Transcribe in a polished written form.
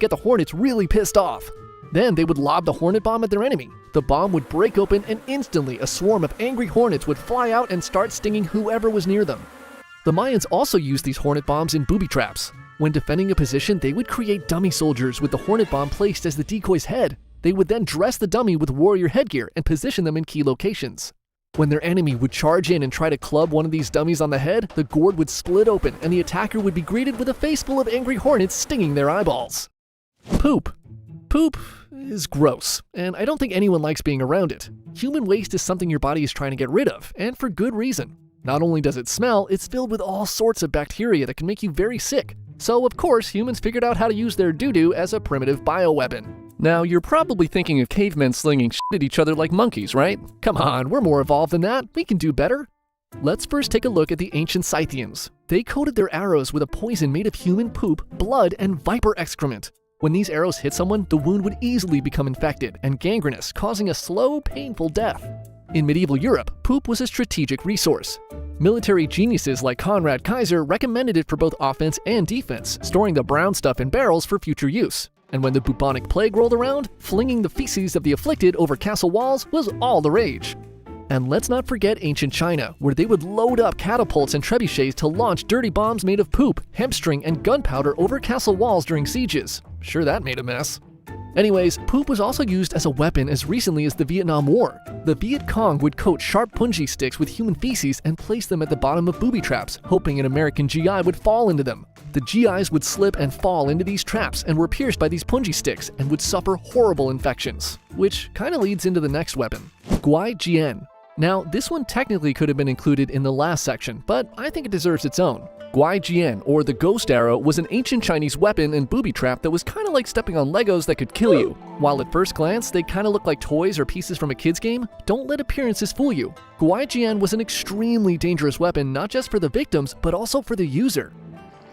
get the hornets really pissed off. Then they would lob the hornet bomb at their enemy. The bomb would break open and instantly a swarm of angry hornets would fly out and start stinging whoever was near them. The Mayans also used these hornet bombs in booby traps. When defending a position, they would create dummy soldiers with the hornet bomb placed as the decoy's head. They would then dress the dummy with warrior headgear and position them in key locations. When their enemy would charge in and try to club one of these dummies on the head, the gourd would split open and the attacker would be greeted with a face full of angry hornets stinging their eyeballs. Poop. Poop is gross, and I don't think anyone likes being around it. Human waste is something your body is trying to get rid of, and for good reason. Not only does it smell, it's filled with all sorts of bacteria that can make you very sick. So of course, humans figured out how to use their doo-doo as a primitive bioweapon. Now, you're probably thinking of cavemen slinging shit at each other like monkeys, right? Come on, we're more evolved than that. We can do better. Let's first take a look at the ancient Scythians. They coated their arrows with a poison made of human poop, blood, and viper excrement. When these arrows hit someone, the wound would easily become infected and gangrenous, causing a slow, painful death. In medieval Europe, poop was a strategic resource. Military geniuses like Conrad Kaiser recommended it for both offense and defense, storing the brown stuff in barrels for future use. And when the bubonic plague rolled around, flinging the feces of the afflicted over castle walls was all the rage. And let's not forget ancient China, where they would load up catapults and trebuchets to launch dirty bombs made of poop, hemp string, and gunpowder over castle walls during sieges. Sure, that made a mess. Anyways, poop was also used as a weapon as recently as the Vietnam War. The Viet Cong would coat sharp punji sticks with human feces and place them at the bottom of booby traps, hoping an American GI would fall into them. The GIs would slip and fall into these traps and were pierced by these punji sticks and would suffer horrible infections. Which kinda leads into the next weapon, Guai Jian. Now, this one technically could have been included in the last section, but I think it deserves its own. Guai Jian, or the ghost arrow, was an ancient Chinese weapon and booby trap that was kinda like stepping on Legos that could kill you. While at first glance, they kinda look like toys or pieces from a kid's game, don't let appearances fool you. Guai Jian was an extremely dangerous weapon not just for the victims, but also for the user.